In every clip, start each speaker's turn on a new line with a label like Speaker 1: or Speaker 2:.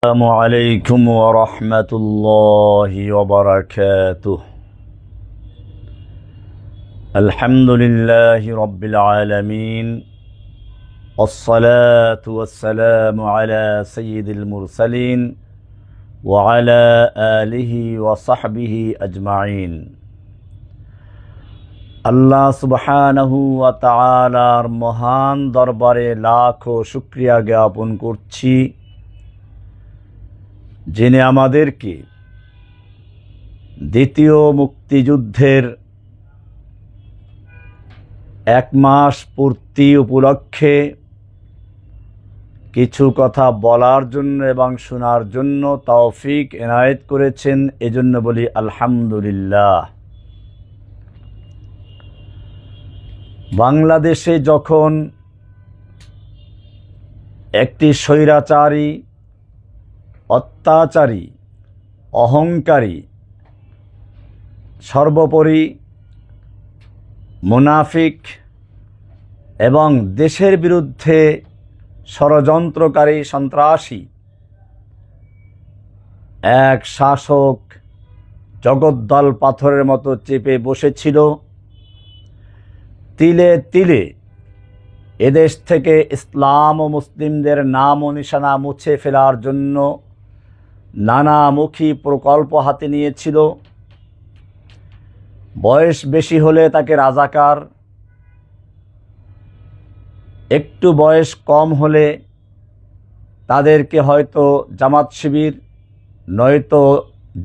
Speaker 1: السلام عليكم ورحمة الله وبركاته. الحمد لله رب العالمين، والصلاة والسلام على سيد المرسلين وعلى آله وصحبه أجمعين. আল্লাহ সুবহানাহু ওয়া তাআলার মহান দরবারে লাখো শুকরিয়া জ্ঞাপন করছি, যিনি আমাদেরকে দ্বিতীয় মুক্তিযুদ্ধের 1 মাস পূর্তি উপলক্ষে কিছু কথা বলার জন্য এবং শোনার জন্য তৌফিক এনায়েত করেছেন। এজন্য বলি আলহামদুলিল্লাহ। বাংলাদেশে যখন একটি স্বৈরাচারী, অত্যাচারী, অহংকারী, সর্বোপরি মুনাফিক এবং দেশের বিরুদ্ধে ষড়যন্ত্রকারী সন্ত্রাসী এক শাসক জগদ্দল পাথরের মতো চেপে বসেছিল, তিলে তিলে এদেশ থেকে ইসলাম ও মুসলিমদের নাম ও নিশানা মুছে ফেলার জন্য নানামুখী প্রকল্প হাতে নিয়েছিল। বয়স বেশি হলে তাকে রাজাকার, একটু বয়স কম হলে তাদেরকে হয়তো জামাত শিবির নয়তো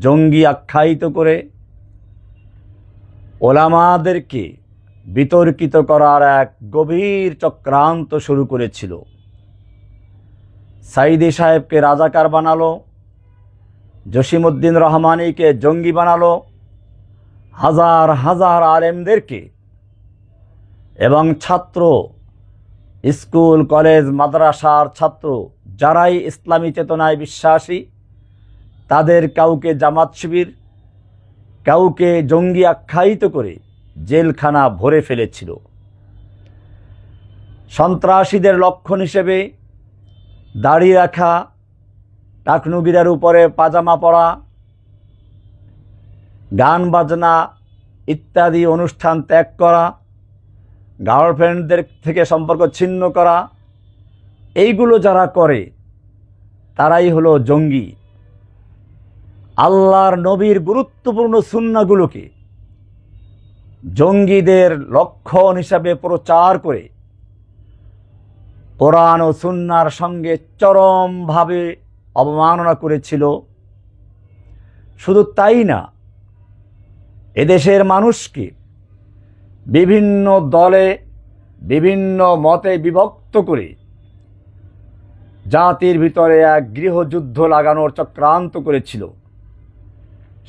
Speaker 1: জঙ্গি আখ্যায়িত করে ওলামাদেরকে বিতর্কিত করার এক গভীর চক্রান্ত শুরু করেছিল। সাইদি সাহেবকে রাজাকার বানালো, জসিমউদ্দিন রহমানীকে জঙ্গি বানালো, হাজার হাজার আলেমদেরকে এবং ছাত্র, স্কুল কলেজ মাদ্রাসার ছাত্র যারাই ইসলামী চেতনায় বিশ্বাসী তাদের কাউকে জামাত শিবির, কাউকে জঙ্গি আখ্যায়িত করে জেলখানা ভরে ফেলেছিল। সন্ত্রাসীদের লক্ষণ হিসেবে দাড়ি রাখা, টাকনুগিরার উপরে পাজামা পরা, গান বাজনা ইত্যাদি অনুষ্ঠান ত্যাগ করা, গার্লফ্রেন্ডদের থেকে সম্পর্ক ছিন্ন করা, এইগুলো যারা করে তারাই হলো জঙ্গি। আল্লাহর নবীর গুরুত্বপূর্ণ সুন্নাহগুলোকে জঙ্গিদের লক্ষণ হিসাবে প্রচার করে কোরআন ও সুন্নাহর সঙ্গে চরমভাবে অবমাননা করেছিল। শুধু তাই না, এদেশের মানুষকে বিভিন্ন দলে বিভিন্ন মতে বিভক্ত করে জাতির ভিতরে এক গৃহযুদ্ধ লাগানোর চক্রান্ত করেছিল।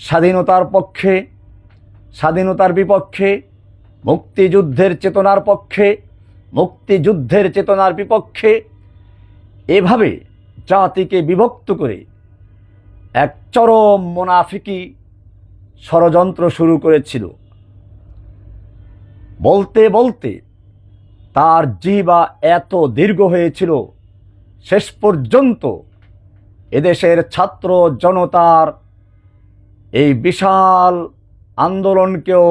Speaker 1: স্বাধীনতার পক্ষে, স্বাধীনতার বিপক্ষে, মুক্তিযুদ্ধের চেতনার পক্ষে, মুক্তিযুদ্ধের চেতনার বিপক্ষে, এভাবে জাতিকে বিভক্ত করে এক চরম মুনাফিকি ষড়যন্ত্র শুরু করেছিল। বলতে বলতে তার জিহ্বা এত দীর্ঘ হয়েছিল, শেষ পর্যন্ত এদেশের ছাত্র জনতার এই বিশাল আন্দোলনকেও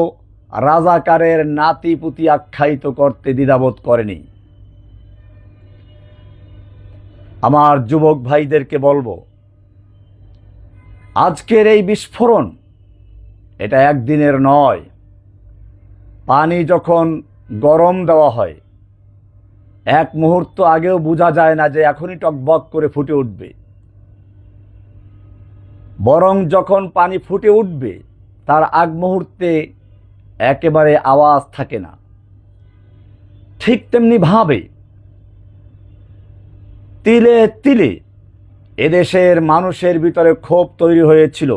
Speaker 1: রাজাকারের নাতিপুতি আখ্যায়িত করতে দ্বিধাবোধ করেনি। আমার যুবক ভাইদেরকে বলবো, আজকের এই বিস্ফোরণ এটা একদিনের নয়। পানি যখন গরম দেওয়া হয়, এক মুহূর্ত আগেও বোঝা যায় না যে এখনই টকবক করে ফুটে উঠবে, বরং যখন পানি ফুটে উঠবে তার আগ মুহূর্তে একেবারে আওয়াজ থাকে না। ঠিক তেমনি ভাবে তিলে তিলে এদেশের মানুষের ভিতরে ক্ষোভ তৈরি হয়েছিল।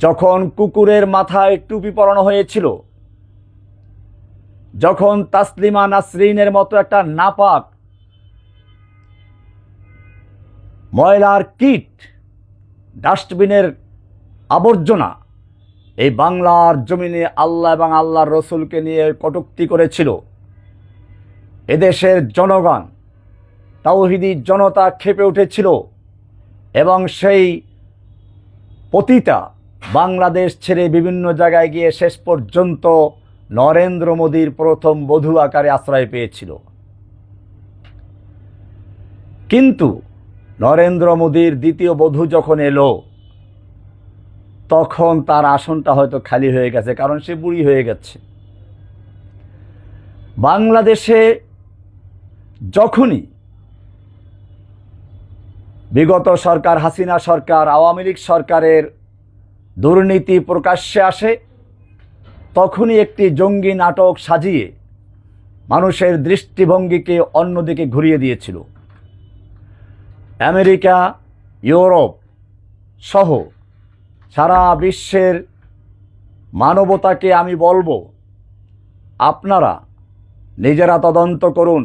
Speaker 1: যখন কুকুরের মাথায় টুপি পরানো হয়েছিল, যখন তাসলিমা নাসরিনের মতো একটা নাপাক ময়লার কীট, ডাস্টবিনের আবর্জনা এই বাংলার জমিনে আল্লাহ এবং আল্লাহর রসুলকে নিয়ে কটূক্তি করেছিল, এদেশের জনগণ তাওহীদি জনতা ক্ষেপে উঠেছিল এবং সেই পতিতা বাংলাদেশ ছেড়ে বিভিন্ন জায়গায় গিয়ে শেষ পর্যন্ত নরেন্দ্র মোদীর প্রথম বধূ আকারে আশ্রয় পেয়েছিল। কিন্তু নরেন্দ্র মোদীর দ্বিতীয় বধূ যখন এলো, তখন তার আসনটা হয়তো খালি হয়ে গেছে, কারণ সে বুড়ি হয়ে গেছে। বাংলাদেশে যখনই বিগত সরকার, হাসিনা সরকার, আওয়ামী লীগ সরকারের দুর্নীতি প্রকাশ্যে আসে, তখনই একটি জঙ্গি নাটক সাজিয়ে মানুষের দৃষ্টিভঙ্গিকে অন্যদিকে ঘুরিয়ে দিয়েছিল। আমেরিকা, ইউরোপ সহ সারা বিশ্বের মানবতাকে আমি বলবো, আপনারা নিজেরা তদন্ত করুন।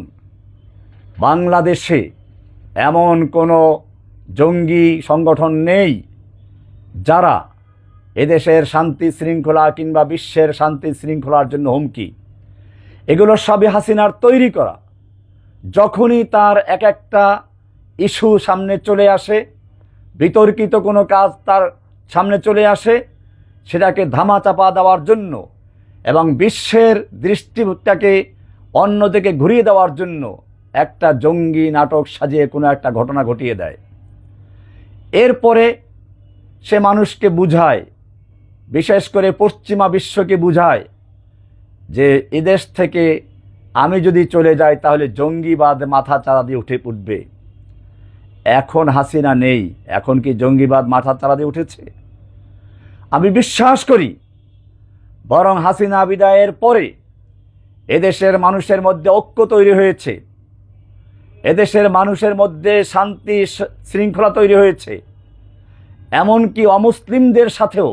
Speaker 1: বাংলাদেশে এমন কোনো জঙ্গি সংগঠন নেই যারা এদেশের শান্তি শৃঙ্খলা কিংবা বিশ্বের শান্তি শৃঙ্খলার জন্য হুমকি। এগুলো সবই হাসিনার তৈরি করা। যখনই তার এক একটা ইস্যু সামনে চলে আসে, বিতর্কিত কোনো কাজ তার সামনে চলে আসে, সেটাকে ধামাচাপা দেওয়ার জন্য এবং বিশ্বের দৃষ্টিটাকে অন্যদিকে ঘুরিয়ে দেওয়ার জন্য একটা জঙ্গি নাটক সাজিয়ে কোনো একটা ঘটনা ঘটিয়ে দেয়। এরপরে সে মানুষকে বুঝায়, বিশেষ করে পশ্চিমা বিশ্বকে বুঝায় যে এদেশ থেকে আমি যদি চলে যাই তাহলে জঙ্গিবাদ মাথা চাড়া দিয়ে উঠবে। এখন হাসিনা নেই, এখন কি জঙ্গিবাদ মাথা চাড়া দিয়ে উঠেছে? আমি বিশ্বাস করি বরং হাসিনা বিদায়ের পরে এদেশের মানুষের মধ্যে ঐক্য তৈরি হয়েছে, এদেশের মানুষের মধ্যে শান্তি শৃঙ্খলা তৈরি হয়েছে, এমনকি অমুসলিমদের সাথেও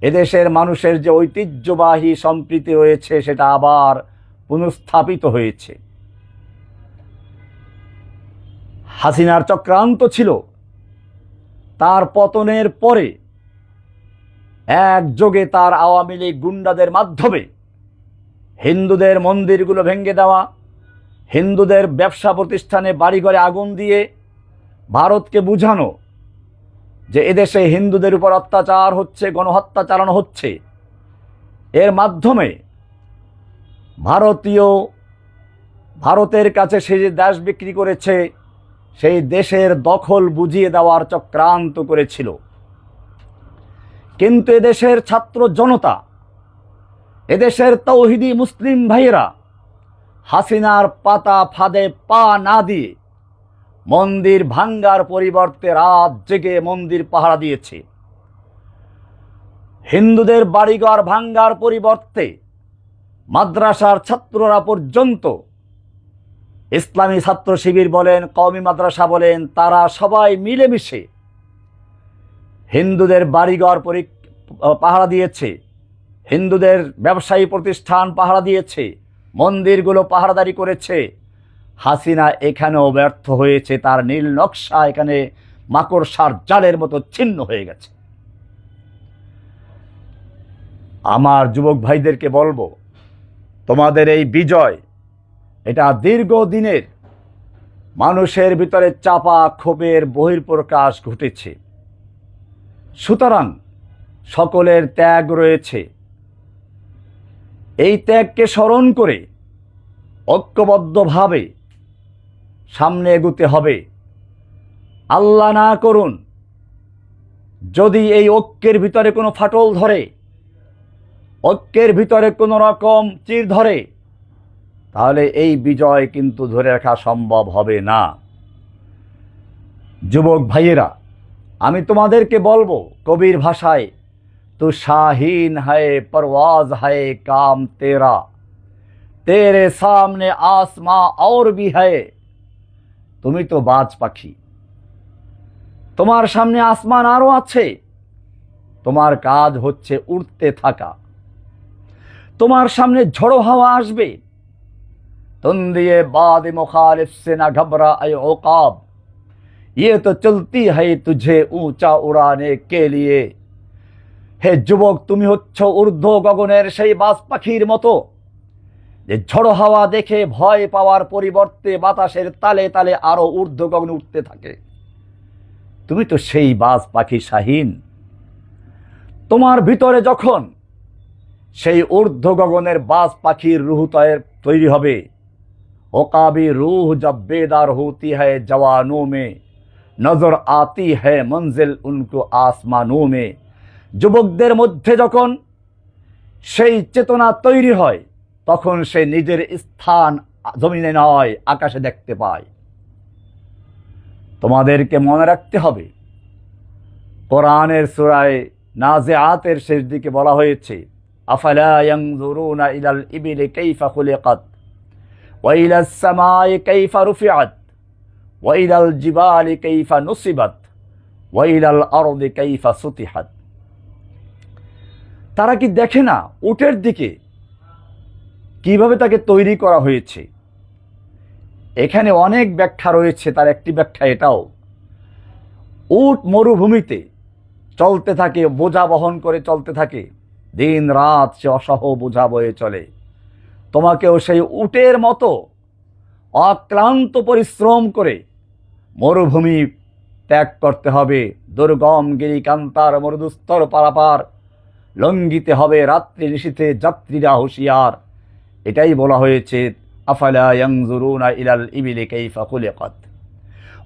Speaker 1: এদেশের মানুষের যে ঐতিহ্যবাহী সম্প্রীতি রয়েছে সেটা আবার পুনঃস্থাপিত হয়েছে। হাসিনার চক্রান্ত ছিল তার পতনের পরে একযোগে তার আওয়ামী লীগ গুন্ডাদের মাধ্যমে হিন্দুদের মন্দিরগুলো ভেঙে দেওয়া, হিন্দুদের ব্যবসা প্রতিষ্ঠানে বাড়িঘরে আগুন দিয়ে ভারতকে বুঝানো যে এদেশে হিন্দুদের উপর অত্যাচার হচ্ছে, গণহত্যা চালানো হচ্ছে। এর মাধ্যমে ভারতের কাছে সে যে দেশ বিক্রি করেছে সেই দেশের দখল বুঝিয়ে দেওয়ার চক্রান্ত করেছিল। কিন্তু এদেশের ছাত্র জনতা, এদেশের তাওহীদি মুসলিম ভাইয়েরা হাসিনার পাতা ফাঁদে পা না দিয়ে মন্দির ভাঙ্গার পরিবর্তে রাত জেগে মন্দির পাহারা দিয়েছে। হিন্দুদের বাড়িঘর ভাঙ্গার পরিবর্তে মাদ্রাসার ছাত্ররা পর্যন্ত, ইসলামী ছাত্র শিবির বলেন, কওমি মাদ্রাসা বলেন, তারা সবাই মিলেমিশে হিন্দুদের বাড়িঘর পাহারা দিয়েছে, হিন্দুদের ব্যবসায়ী প্রতিষ্ঠান পাহারা দিয়েছে, মন্দিরগুলো পাহারাদারি করেছে। হাসিনা এখানেও ব্যর্থ হয়েছে, তার নীল নকশা এখানে মাকড়সার জালের মতো ছিন্ন হয়ে গেছে। আমার যুবক ভাইদেরকে বলবো, তোমাদের এই বিজয়, এটা দীর্ঘদিনের মানুষের ভিতরে চাপা ক্ষোভের বহিঃপ্রকাশ ঘটেছে। সুতরাং সকলের ত্যাগ রয়েছে, এই ত্যাগকে স্মরণ করে ঐক্যবদ্ধভাবে সামনে এগুতে হবে। আল্লাহ না করুন যদি এই ঐক্যের ভিতরে কোনো ফাটল ধরে, ঐক্যের ভিতরে কোনো রকম চির ধরে, তাহলে এই বিজয় কিন্তু ধরে রাখা সম্ভব হবে না। যুবক ভাইয়েরা, আমি তোমাদেরকে বলবো কবির ভাষায়, তু শাহিন है परवाज है काम तेरा, तेरे सामने आसमां और भी है। তুমি তো বাজ পাখি, তোমার সামনে আসমান আরো আছে, তোমার কাজ হচ্ছে উড়তে থাকা। তোমার সামনে ঝড়ো হাওয়া আসবে, तुम दिए बाद मुखालिफ से ना घबरा ऐ औकाब, ये तो चलती है तुझे ऊंचा उड़ाने के लिए। হে যুবক, তুমি হচ্ছ ঊর্ধ্ব গগনের সেই বাজ পাখির মতো যে ঝড়ো হাওয়া দেখে ভয় পাওয়ার পরিবর্তে বাতাসের তালে তালে আরো ঊর্ধ্ব গগনে উঠতে থাকে। তুমি তো সেই বাজ পাখি শাহীন। তোমার ভিতরে যখন সেই ঊর্ধ্ব গগনের বাজ পাখির রূহ তৈরি হবে, ওকাবি রূহ জব বেদার হতি হ্যায় জওয়ানোं में নজর আতি হ্যায় মঞ্জিল উनको আসমানোं में। যুবকদের মধ্যে যখন সেই চেতনা তৈরি হয়, তখন সে নিজের স্থান জমিনে নয় আকাশে দেখতে পায়। তোমাদেরকে মনে রাখতে হবে, কোরআনের সূরায়ে নাজিআতের শেষ দিকে বলা হয়েছে, আফালা ইয়ানজুরুনা ইলাল ইবিলি কাইফা খুলিকাত ওয়া ইলাস সামাই কাইফা রুফিআত ওয়া ইলাল জিবালি কাইফা নুসিবাত ওয়া ইলাল আরদি কাইফা সুতিহাত। তারা কি দেখে না উটের দিকে কিভাবে তাকে তৈরি করা হয়েছে? এখানে অনেক ব্যাখ্যা রয়েছে, তার একটি ব্যাখ্যা এটাও, উট মরুভূমিতে চলতে থাকে, বোঝা বহন করে চলতে থাকে, দিন রাত সে অসহ বোঝা বয়ে চলে। তোমাকেও সেই উটের মতো অক্লান্ত পরিশ্রম করে মরুভূমি ত্যাগ করতে হবে, দুর্গম গিরিকান্তার মরুদুস্তর পারাপার লঙ্ঘিতে হবে, রাত্রি নিশীথে যাত্রীরা হুঁশিয়ার। এটাই বলা হয়েছে, আফালা ইয়ানজুরুনা ইলাল ইবিলি কাইফা খুলিকাত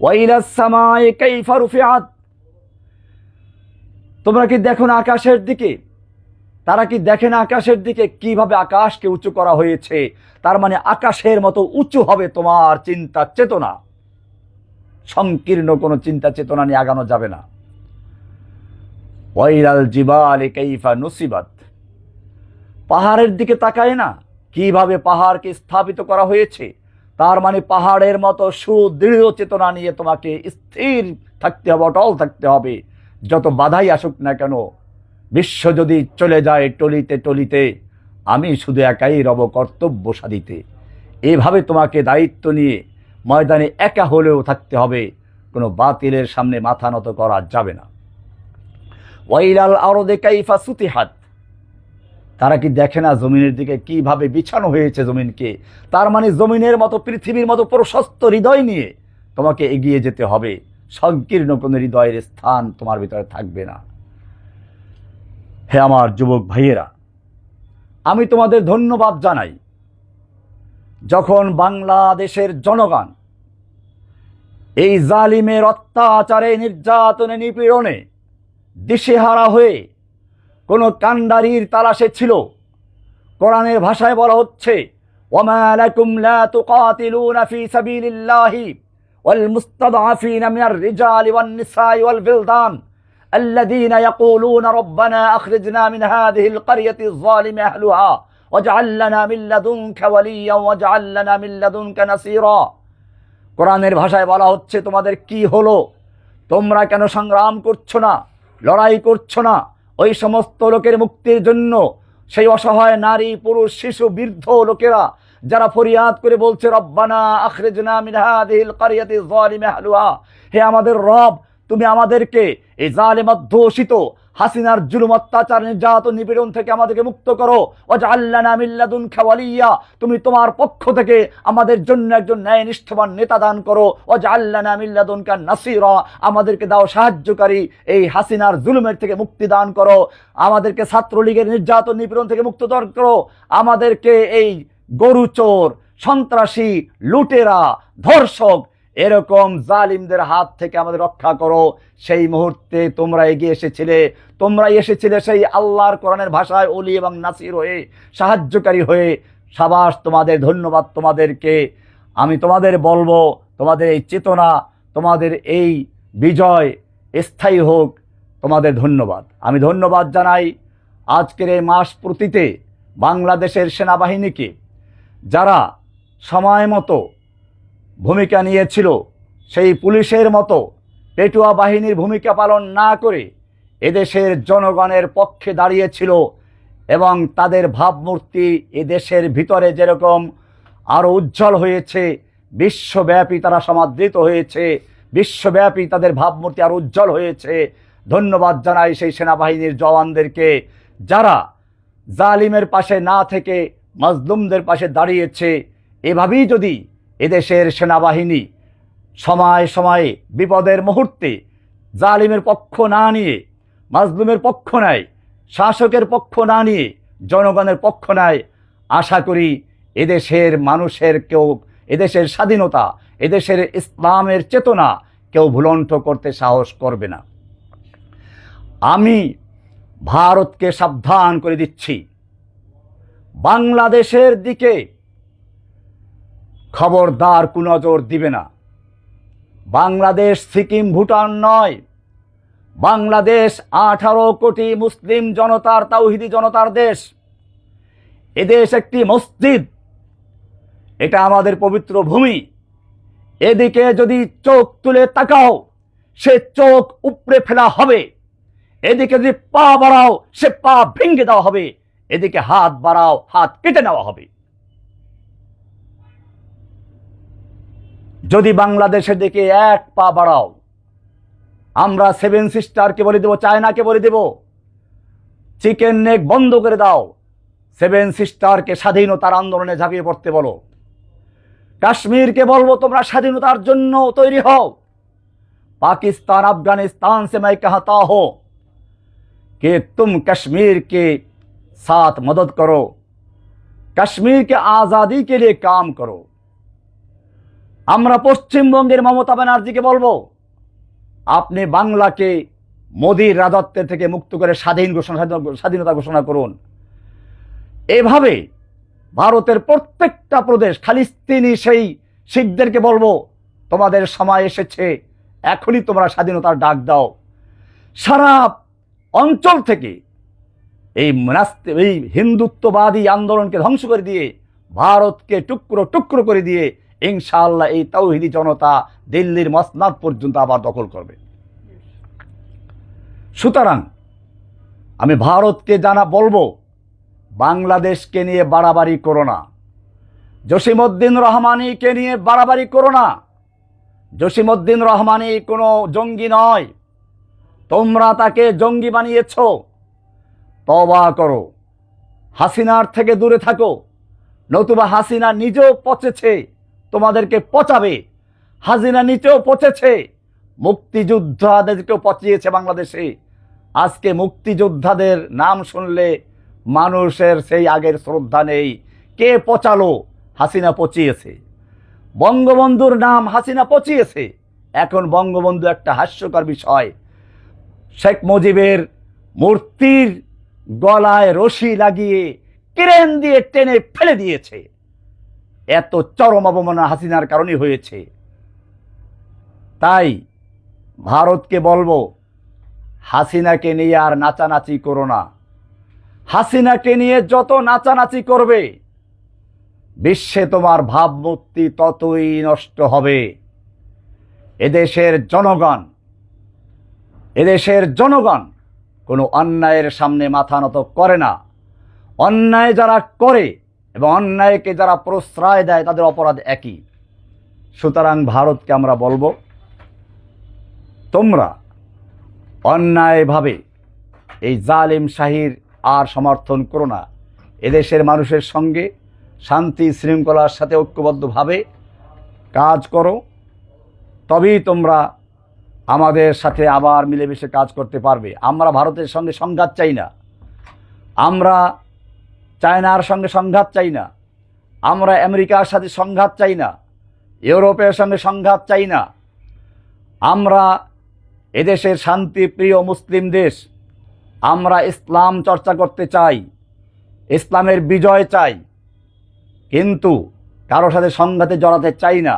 Speaker 1: ওয়া ইলাস সামাই কাইফা রুফিআত। তোমরা কি দেখো না আকাশের দিকে? তারা কি দেখে না আকাশের দিকে কিভাবে আকাশকে উঁচু করা হয়েছে? তার মানে আকাশের মতো উঁচু হবে তোমার চিন্তা চেতনা। সংকীর্ণ কোনো চিন্তা চেতনা নিয়ে আগানো যাবে না। ওয়া ইলাল জিবালি কাইফা নুসিবাত। পাহাড়ের দিকে তাকায় না কিভাবে পাহাড়কে স্থাপিত করা হয়েছে? তার মানে পাহাড়ের মতো সুদৃঢ় চেতনা নিয়ে তোমাকে স্থির থাকতে হবে, অটল থাকতে হবে, যত বাধাই আসুক না কেন। বিশ্ব যদি চলে যায় টলিতে টলিতে, আমি শুধু একাই রব কর্তব্য সাধিতে। এভাবে তোমাকে দায়িত্ব নিয়ে ময়দানে একা হলেও থাকতে হবে, কোনো বাতিলের সামনে মাথা নত করা যাবে না। ওয়া ইলাল আরদি কাইফা সুতিহাত। তারা কি দেখে না জমিনের দিকে কিভাবে বিছানো হয়েছে জমিনকে? তার মানে জমিনের মতো, পৃথিবীর মতো প্রশস্ত হৃদয় নিয়ে তোমাকে এগিয়ে যেতে হবে। সংকীর্ণ কোনো হৃদয়ের স্থান তোমার ভিতরে থাকবে না। হে আমার যুবক ভাইয়েরা, আমি তোমাদের ধন্যবাদ জানাই, যখন বাংলাদেশের জনগণ এই জালিমের অত্যাচারে, নির্যাতনে, নিপীড়নে দিশেহারা হয়ে কোনো কাণ্ডারির তালাশে ছিল। কোরআনের ভাষায় বলা হচ্ছে, ওয়ামা লাকুম লা তুকাতিলুনা ফি সাবিলিল্লাহি ওয়াল মুস্তাদআফিনা মিনার রিজালি ওয়ান নিসাই ওয়াল বিলদান আল্লাযীনা ইয়াকুলুনা রাব্বানা আখরিজনা মিন হাযিহিল ক্বরিয়াতি যালিমি আহলুহা ওয়াজআল লানা মিন লাদুনকা ওয়ালিয়্যান ওয়াজআল লানা মিন লাদুনকা নাসীরা। কোরআনের ভাষায় বলা হচ্ছে, তোমাদের কি হলো? তোমরা কেন সংগ্রাম করছো না, লড়াই করছো না ওই সমস্ত লোকের মুক্তির জন্য? সেই অসহায় নারী, পুরুষ, শিশু, বৃদ্ধ লোকেরা যারা ফরিয়াদ করে বলছে, রব্বানা আখরিজনা মিন হাযিহিল ক্বরিয়াতি যালিমি আহলুহা, হে আমাদের রব, তুমি আমাদেরকে এই জালিম অধ্যুষিত হাসিনার জুলুম, অত্যাচার, নির্যাতন, নিপীড়ন থেকে আমাদেরকে মুক্ত করো। ওয়াজআল লানা মিন লাদুনকা ওয়ালিয়্যা, তুমি তোমার পক্ষ থেকে আমাদের জন্য একজন ন্যায়নিষ্ঠবান নেতা দান করো। ওয়াজআল লানা মিন লাদুনকা নাসীরা, আমাদেরকে দাও সাহায্যকারী, এই হাসিনার জুলুমের থেকে মুক্তি দান করো। আমাদেরকে ছাত্রলীগের নির্যাতন, নিপীড়ন থেকে মুক্ত দান করো। আমাদেরকে এই গরু চোর, সন্ত্রাসী, লুটেরা, ধর্ষক, এরকম জালিমদের হাত থেকে আমাদের রক্ষা করো। সেই মুহূর্তে তোমরা এগিয়ে এসেছিলে, তোমরাই এসেছিলে সেই আল্লাহর কোরআনের ভাষায় ওলি এবং নাসির হয়ে, সাহায্যকারী হয়ে। সাবাস তোমাদের, ধন্যবাদ তোমাদেরকে। আমি তোমাদের বলবো, তোমাদের এই চেতনা, তোমাদের এই বিজয় স্থায়ী হোক। তোমাদের ধন্যবাদ। আমি ধন্যবাদ জানাই আজকের এই মাস প্রতিতে বাংলাদেশের সেনাবাহিনীকে, যারা সময় মতো ভূমিকা নিয়েছিল, সেই পুলিশের মতো পেটুয়া বাহিনীর ভূমিকা পালন না করে এদেশের জনগণের পক্ষে দাঁড়িয়েছিল এবং তাদের ভাবমূর্তি এদেশের ভিতরে যেরকম আরও উজ্জ্বল হয়েছে, বিশ্বব্যাপী তারা সমাদৃত হয়েছে, বিশ্বব্যাপী তাদের ভাবমূর্তি আরও উজ্জ্বল হয়েছে। ধন্যবাদ জানাই সেই সেনাবাহিনীর জওয়ানদেরকে, যারা জালিমের পাশে না থেকে মাজলুমদের পাশে দাঁড়িয়েছে। এভাবেই যদি এদেশের সেনাবাহিনী সময় সময়ে বিপদের মুহূর্তে জালিমের পক্ষ না নিয়ে মাজলুমের পক্ষ নেয়, শাসকের পক্ষ না নিয়ে জনগণের পক্ষ নেয়, আশা করি এদেশের মানুষের কেউ এদেশের স্বাধীনতা, এদেশের ইসলামের চেতনা কেউ ভুলণ্ঠ করতে সাহস করবে না। আমি ভারতকে সাবধান করে দিচ্ছি, বাংলাদেশের দিকে খবরদার কুনজর দিবে না। বাংলাদেশ সিকিম ভুটান নয়, বাংলাদেশ 18 কোটি মুসলিম জনতার, তাওহিদি জনতার দেশ। এদেশ একটি মসজিদ, এটা আমাদের পবিত্র ভূমি। এদিকে যদি চোখ তুলে তাকাও, সে চোখ উপড়ে ফেলা হবে। এদিকে যদি পা বাড়াও, সে পা ভেঙে দেওয়া হবে। এদিকে হাত বাড়াও, হাত কেটে নেওয়া হবে। যদি বাংলাদেশের দিকে এক পা বাড়াও, আমরা 7 সিস্টারকে বলে দেব, চায়নাকে বলে দেব, চিকেন নেক বন্ধ করে দাও। 7 সিস্টারকে স্বাধীনতার আন্দোলনে ঝাঁপিয়ে পড়তে বলো। কাশ্মীরকে বলবো, তোমরা স্বাধীনতার জন্য তৈরি হও। पाकिस्तान अफगानिस्तान से मैं कहता हूं कि तुम कश्मीर के साथ मदद करो, कश्मीर के आज़ादी के लिए काम करो। আমরা পশ্চিমবঙ্গের মমতা ব্যানার্জিকে বলবো, আপনি বাংলাকে মোদির রাজত্বের থেকে মুক্ত করে স্বাধীনতা ঘোষণা করুন। এভাবে ভারতের প্রত্যেকটা প্রদেশ, খালিস্তিনি সেই শিখদেরকে বলবো, তোমাদের সময় এসেছে, এখনই তোমরা স্বাধীনতার ডাক দাও। সারা অঞ্চল থেকে এই হিন্দুত্ববাদী আন্দোলনকে ধ্বংস করে দিয়ে, ভারতকে টুকরো টুকরো করে দিয়ে ইনশাআল্লাহ এই তাওহিদি জনতা দিল্লির মসনদ পর্যন্ত আবার দখল করবে। সুতরাং আমি ভারতকে বলবো, বাংলাদেশকে নিয়ে বাড়াবাড়ি করো না, জসিমউদ্দিন রহমানিকে নিয়ে বাড়াবাড়ি করো না। জসিমউদ্দিন রহমানি কোনো জঙ্গি নয়, তোমরা তাকে জঙ্গি বানিয়েছ। তওবা করো, হাসিনার থেকে দূরে থাকো, নতুবা হাসিনা নিজেও পচেছে, তোমাদেরকে পচাবে। হাসিনা নিজেও পচেছে, মুক্তিযোদ্ধাদেরকেও পচিয়েছে বাংলাদেশে। আজকে মুক্তিযোদ্ধাদের নাম শুনলে মানুষের সেই আগের শ্রদ্ধা নেই। কে পচালো? হাসিনা পচিয়েছে। বঙ্গবন্ধুর নাম হাসিনা পচিয়েছে। এখন বঙ্গবন্ধু একটা হাস্যকর বিষয়, শেখ মুজিবের মূর্তির গলায় রশি লাগিয়ে ক্রেন দিয়ে টেনে ফেলে দিয়েছে। এত চরম অবমাননা হাসিনার কারণে হয়েছে। তাই ভারতকে বলবো, হাসিনাকে নিয়ে আর নাচানাচি করো না। হাসিনাকে নিয়ে যত নাচানাচি করবে, বিশ্বে তোমার ভাবমূর্তি ততই নষ্ট হবে। এদেশের জনগণ কোনো অন্যায়ের সামনে মাথা নত করে না। অন্যায় যারা করে এবং অন্যায়কে যারা প্রশ্রয় দেয়, তাদের অপরাধ একই। সুতরাং ভারতকে আমরা বলবো, তোমরা অন্যায়ভাবে এই জালিম শাহীর আর সমর্থন করো না। এদেশের মানুষের সঙ্গে শান্তি শৃঙ্খলার সাথে ঐক্যবদ্ধভাবে কাজ করো, তবেই তোমরা আমাদের সাথে আবার মিলেমিশে কাজ করতে পারবে। আমরা ভারতের সঙ্গে সংঘাত চাই না, আমরা চায়নার সঙ্গে সংঘাত চাই না, আমরা আমেরিকার সাথে সংঘাত চাই না, ইউরোপের সঙ্গে সংঘাত চাই না। আমরা এদেশের শান্তিপ্রিয় মুসলিম দেশ, আমরা ইসলাম চর্চা করতে চাই, ইসলামের বিজয় চাই, কিন্তু কারো সাথে সংঘাতে জড়াতে চাই না।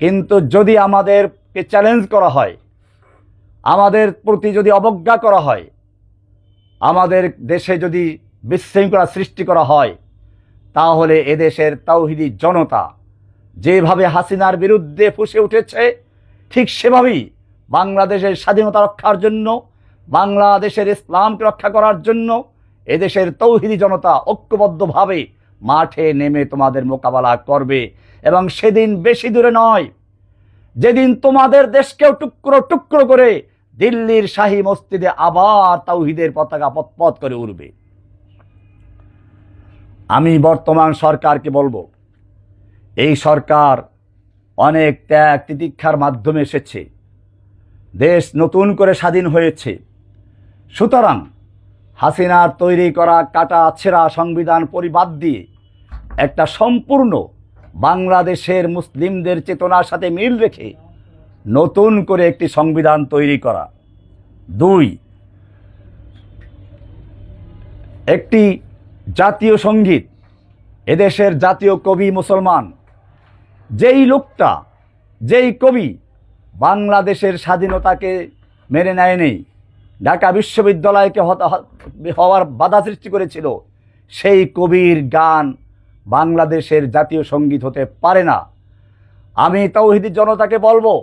Speaker 1: কিন্তু যদি আমাদেরকে চ্যালেঞ্জ করা হয়, আমাদের প্রতি যদি অবজ্ঞা করা হয়, আমাদের দেশে যদি বিশৃঙ্খলা সৃষ্টি করা হয়, তাহলে এদেশের তাওহিদি জনতা যেভাবে হাসিনার বিরুদ্ধে ফুঁসে উঠেছে, ঠিক সেভাবেই বাংলাদেশের স্বাধীনতা রক্ষার জন্য, বাংলাদেশের ইসলামকে রক্ষা করার জন্য এদেশের তৌহিদি জনতা ঐক্যবদ্ধভাবে মাঠে নেমে তোমাদের মোকাবেলা করবে। এবং সেদিন বেশি দূরে নয়, যেদিন তোমাদের দেশকেও টুকরো টুকরো করে দিল্লির শাহী মসজিদে আবার তাওহিদের পতাকা পতপত করে উড়বে। আমি বর্তমান সরকারকে বলবো, এই সরকার অনেক ত্যাগ তিতিক্ষার মাধ্যমে এসেছে, দেশ নতুন করে স্বাধীন হয়েছে। সুতরাং হাসিনার তৈরি করা কাটা ছেঁড়া সংবিধান পরিবাদ দিয়ে একটা সম্পূর্ণ বাংলাদেশের মুসলিমদের চেতনার সাথে মিল রেখে নতুন করে একটি সংবিধান তৈরি করা। 2, একটি জাতীয় সঙ্গীত, এদেশের জাতীয় কবি মুসলমান, যেই লোকটা, যেই কবি বাংলাদেশের স্বাধীনতাকে মেনে নেয়নি, ঢাকা বিশ্ববিদ্যালয়কে হওয়ার বাধা সৃষ্টি করেছিল, সেই কবির গান বাংলাদেশের জাতীয় সঙ্গীত হতে পারে না। আমি তাওহীদি জনতাকে বলবো,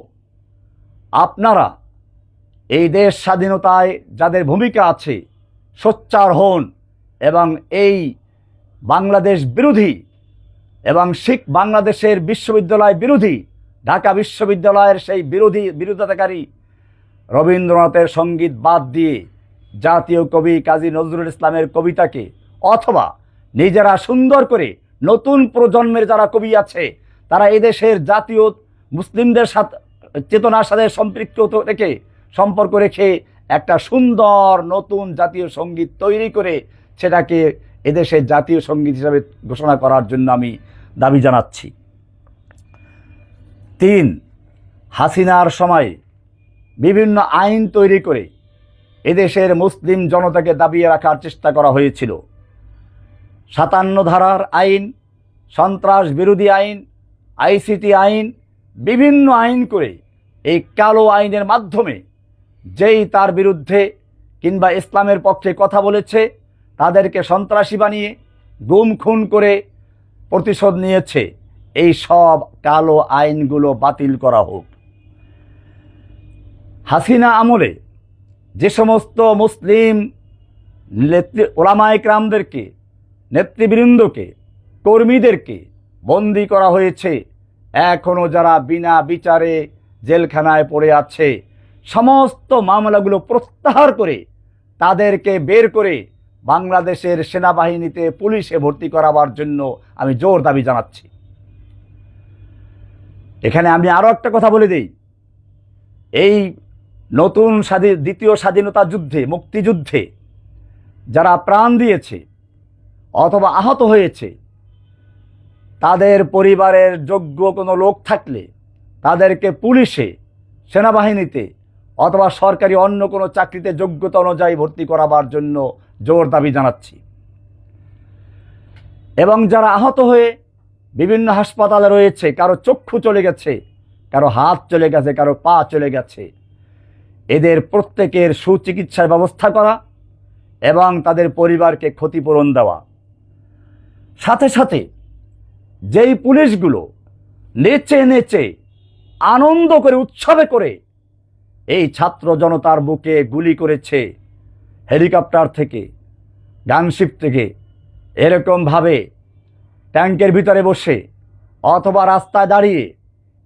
Speaker 1: আপনারা এই দেশ স্বাধীনতায় যাদের ভূমিকা আছে সোচ্চার হন এবং এই বাংলাদেশ বিরোধী এবং শিখ বাংলাদেশের বিশ্ববিদ্যালয় বিরোধী, ঢাকা বিশ্ববিদ্যালয়ের সেই বিরোধিতাকারী রবীন্দ্রনাথের সঙ্গীত বাদ দিয়ে জাতীয় কবি কাজী নজরুল ইসলামের কবিতাকে, অথবা নিজেরা সুন্দর করে নতুন প্রজন্মের যারা কবি আছে তারা এদেশের জাতীয় মুসলিমদের সাথে চেতনার সাথে সম্পর্ক রেখে একটা সুন্দর নতুন জাতীয় সঙ্গীত তৈরি করে সেটাকে এদেশের জাতীয় সঙ্গীত হিসাবে ঘোষণা করার জন্য আমি দাবি জানাচ্ছি। 3, হাসিনার সময় বিভিন্ন আইন তৈরি করে এদেশের মুসলিম জনতাকে দাবিয়ে রাখার চেষ্টা করা হয়েছিল। 57 ধারার আইন, সন্ত্রাস বিরোধী আইন, আইসিটি আইন, বিভিন্ন আইন করে এই কালো আইনের মাধ্যমে যেই তার বিরুদ্ধে কিংবা ইসলামের পক্ষে কথা বলেছে তাদেরকে সন্ত্রাসী বানিয়ে গুম খুন করে প্রতিশোধ নিয়েছে। এই সব কালো আইনগুলো বাতিল করা হোক। হাসিনা আমলে যে সমস্ত মুসলিম ওলামায়ে কেরামদেরকে, নেতৃবৃন্দকে, কর্মীদেরকে বন্দী করা হয়েছে, এখনও যারা বিনা বিচারে জেলখানায় পড়ে আছে, সমস্ত মামলাগুলো প্রত্যাহার করে তাদেরকে বের করে বাংলাদেশের সেনাবাহিনীতে, পুলিশে ভর্তি করাবার জন্য আমি জোর দাবি জানাচ্ছি। এখানে আমি আরও একটা কথা বলে দিই, এই নতুন দ্বিতীয় স্বাধীনতা যুদ্ধে, মুক্তিযুদ্ধে যারা প্রাণ দিয়েছে অথবা আহত হয়েছে, তাদের পরিবারের যোগ্য কোনো লোক থাকলে তাদেরকে পুলিশে, সেনাবাহিনীতে অথবা সরকারি অন্য কোনো চাকরিতে যোগ্যতা অনুযায়ী ভর্তি করাবার জন্য জোর দাবি জানাচ্ছি। এবং যারা আহত হয়ে বিভিন্ন হাসপাতালে রয়েছে, কারো চক্ষু চলে গেছে, কারো হাত চলে গেছে, কারো পা চলে গেছে, এদের প্রত্যেকের সুচিকিৎসার ব্যবস্থা করা এবং তাদের পরিবারকে ক্ষতিপূরণ দেওয়া। সাথে সাথে যেই পুলিশগুলো নেচে নেচে আনন্দ করে, উৎসবে করে এই ছাত্র জনতার বুকে গুলি করেছে, হেলিকপ্টার থেকে, গানশিপ থেকে, এরকমভাবে ট্যাঙ্কের ভিতরে বসে অথবা রাস্তায় দাঁড়িয়ে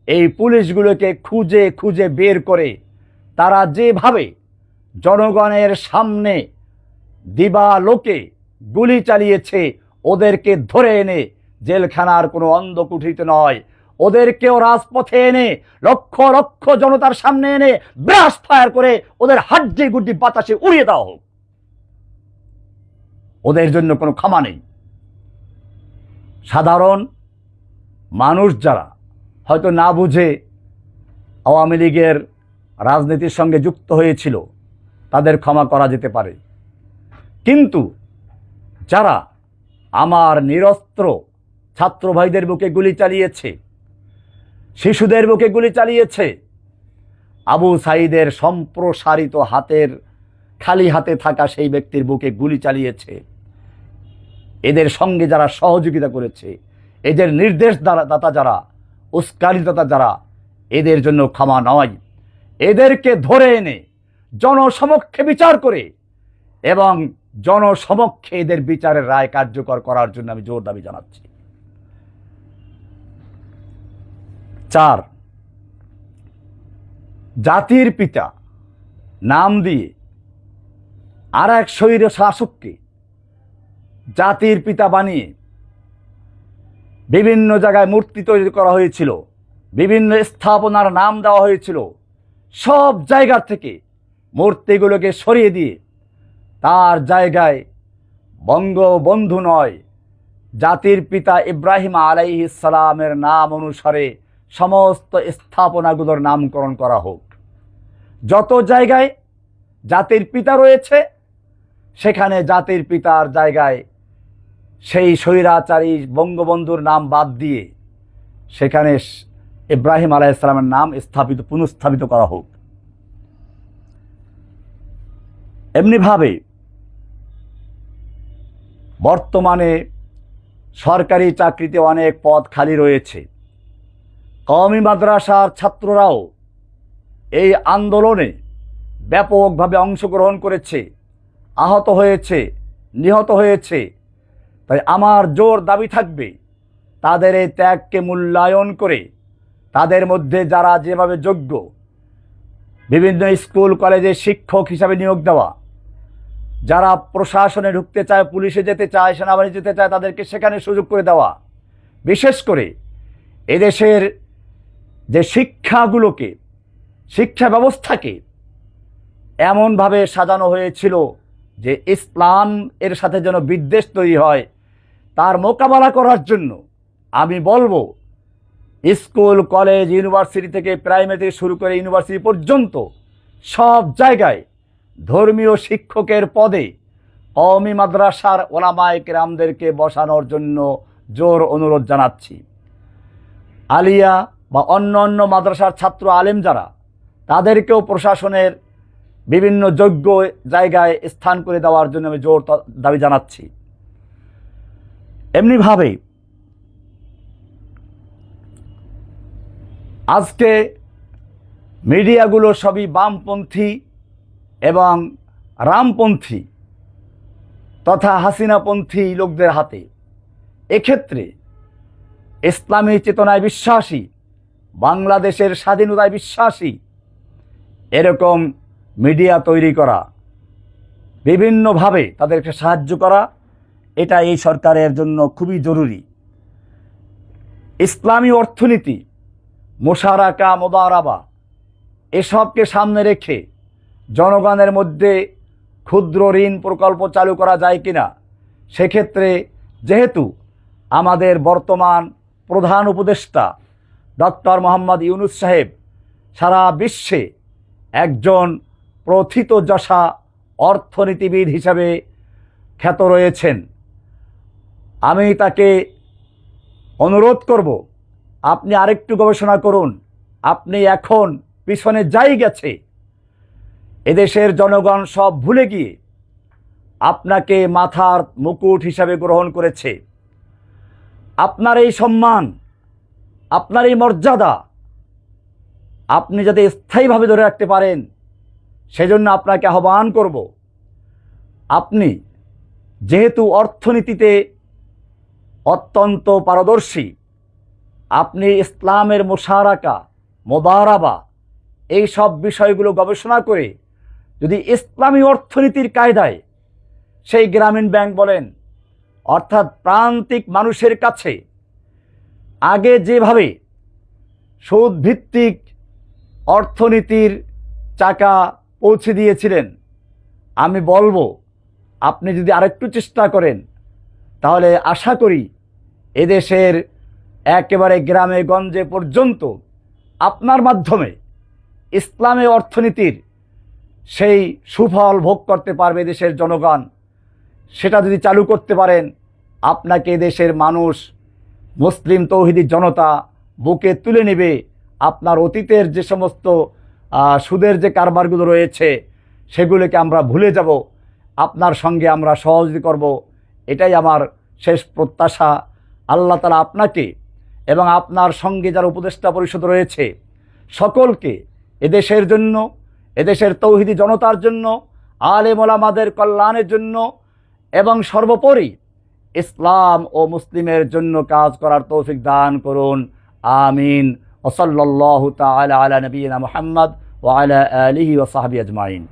Speaker 1: এই পুলিশগুলোকে খুঁজে খুঁজে বের করে তারা যেভাবে জনগণের সামনে দিবালোকে গুলি চালিয়েছে, ওদেরকে ধরে এনে জেলখানার কোনো অন্ধকুঠিতে নয়, ওদেরকেও রাজপথে এনে লক্ষ লক্ষ জনতার সামনে এনে ব্রাশ ফায়ার করে ওদের হাড্ডি গুড্ডি বাতাসে উড়িয়ে দেওয়া হোক। ওদের জন্য কোনো ক্ষমা নেই। সাধারণ মানুষ যারা হয়তো না বুঝে আওয়ামী লীগের রাজনীতির সঙ্গে যুক্ত হয়েছিল তাদের ক্ষমা করা যেতে পারে, কিন্তু যারা আমার নিরস্ত্র ছাত্র ভাইদের বুকে গুলি চালিয়েছে, শিশুদের বুকে গুলি চালিয়েছে, আবু সাঈদের সম্প্রসারিত হাতের খালি হাতে থাকা সেই ব্যক্তির বুকে গুলি চালিয়েছে, এদের সঙ্গে যারা সহযোগিতা করেছে, এদের নির্দেশ দাতা যারা, উস্কানিদাতা যারা, এদের জন্য ক্ষমা নয়। এদেরকে ধরে এনে জনসমক্ষে বিচার করে এবং জনসমক্ষে এদের বিচারের রায় কার্যকর করার জন্য আমি জোর দাবি জানাচ্ছি। 4, জাতির পিতা নাম দিয়ে আর এক স্বৈর শাসককে জাতির পিতা বানিয়ে বিভিন্ন জায়গায় মূর্তি তৈরি করা হয়েছিল, বিভিন্ন স্থাপনার নাম দেওয়া হয়েছিল। সব জায়গা থেকে মূর্তিগুলোকে সরিয়ে দিয়ে তার জায়গায় বঙ্গবন্ধু নয়, জাতির পিতা ইব্রাহিম আলাইহিস সালামের নাম অনুসারে সমস্ত স্থাপনাগুলোর নামকরণ করা হোক। যত জায়গায় জাতির পিতা রয়েছে সেখানে জাতির পিতার জায়গায় সেই স্বৈরাচারী বঙ্গবন্ধুর নাম বাদ দিয়ে সেখানে ইব্রাহিম আলাইহিস সালামের নাম পুনঃস্থাপিত করা হোক। এমনিভাবে বর্তমানে সরকারি চাকরিতে অনেক পদ খালি রয়েছে। কওমি মাদ্রাসার ছাত্ররাও এই আন্দোলনে ব্যাপকভাবে অংশগ্রহণ করেছে, আহত হয়েছে, নিহত হয়েছে। তাই আমার জোর দাবি থাকবে তাদের এই ত্যাগকে মূল্যায়ন করে তাদের মধ্যে যারা যেভাবে যোগ্য, বিভিন্ন স্কুল কলেজে শিক্ষক হিসাবে নিয়োগ দেওয়া, যারা প্রশাসনে ঢুকতে চায়, পুলিশে যেতে চায়, সেনাবাহিনী যেতে চায়, তাদেরকে সেখানে সুযোগ করে দেওয়া। বিশেষ করে এদেশের যে শিক্ষাগুলোকে, শিক্ষা ব্যবস্থাকে এমনভাবে সাজানো হয়েছিল যে ইসলাম এর সাথে যেন বিদ্বেষ তৈরি হয়, তার মোকাবেলা করার জন্য আমি বলবো স্কুল কলেজ ইউনিভার্সিটি থেকে প্রাইমারি থেকে শুরু করে ইউনিভার্সিটি পর্যন্ত সব জায়গায় ধর্মীয় শিক্ষকের পদে কওমি মাদ্রাসার ওলামায়ে কেরামদেরকে বসানোর জন্য জোর অনুরোধ জানাচ্ছি। আলিয়া বা অন্য অন্য মাদ্রাসার ছাত্র আলেম যারা, তাদেরকেও প্রশাসনের বিভিন্ন যোগ্য জায়গায় স্থান করে দেওয়ার জন্য আমি জোর দাবি জানাচ্ছি। এমনিভাবে আজকে মিডিয়াগুলো সবই বামপন্থী এবং রামপন্থী তথা হাসিনাপন্থী লোকদের হাতে। এক্ষেত্রে ইসলামী চেতনায় বিশ্বাসী, বাংলাদেশের স্বাধীনতায় বিশ্বাসী এরকম মিডিয়া তৈরি করা, বিভিন্নভাবে তাদেরকে সাহায্য করা, এটা এই সরকারের জন্য খুবই জরুরি। ইসলামী অর্থনীতি, মুশারাকা, মুদারাবা এসবকে সামনে রেখে জনগণের মধ্যে ক্ষুদ্র ঋণ প্রকল্প চালু করা যায় কিনা, সেক্ষেত্রে যেহেতু আমাদের বর্তমান প্রধান উপদেষ্টা ডক্টর মোহাম্মদ ইউনূস সাহেব সারা বিশ্বে একজন প্রথিতযশা অর্থনীতিবিদ হিসাবে খ্যাত রয়েছেন, আমি তাকে অনুরোধ করব, আপনি আরেকটু গবেষণা করুন। আপনি এখন পিছনে যাই গেছে, এদেশের জনগণ সব ভুলে গিয়ে আপনাকে মাথার মুকুট হিসাবে গ্রহণ করেছে। আপনার এই সম্মান, আপনার এই মর্যাদা আপনি যাতে স্থায়ীভাবে ধরে রাখতে পারেন, সেজন্য আপনাকে আহ্বান করব, আপনি যেহেতু অর্থনীতিতে অত্যন্ত পারদর্শী, আপনি ইসলামের মুশারাকা, মুদারাবা এই সব বিষয়গুলো গবেষণা করে যদি ইসলামী অর্থনীতির কায়দায় সেই গ্রামীণ ব্যাংক বলেন, অর্থাৎ প্রান্তিক মানুষের কাছে আগে যেভাবে সুদভিত্তিক অর্থনীতির চাকা পৌঁছে দিয়েছিলেন, আমি বলবো আপনি যদি আরেকটু চেষ্টা করেন তাহলে আশা করি এদেশের একেবারে গ্রামে গঞ্জে পর্যন্ত আপনার মাধ্যমে ইসলামী অর্থনীতির সেই সুফল ভোগ করতে পারবে দেশের জনগণ। সেটা যদি চালু করতে পারেন, আপনাকে দেশের মানুষ, মুসলিম তৌহিদি জনতা বুকে তুলে নেবে। আপনার অতীতের যে সমস্ত সুদের যে কারবারগুলো রয়েছে সেগুলোকে আমরা ভুলে যাব, আপনার সঙ্গে আমরা সহযোগিতা করব, এটাই আমার শেষ প্রত্যাশা। আল্লাহ তাআলা আপনাকে এবং আপনার সঙ্গে যারা উপদেষ্টা পরিষদ রয়েছে সকলকে এদেশের জন্য, এদেশের তৌহিদি জনতার জন্য, আলেম ওলামাদের কল্যাণের জন্য এবং সর্বোপরি ইসলাম ও মুসলিমের জন্য কাজ করার তৌফিক দান করুন। আমিন। ওয়া সাল্লাল্লাহু তাআলা আলা নবিয়িনা মুহাম্মদ ওয়া আলা আলিহি ওয়া সাহবিহি আজমাইন।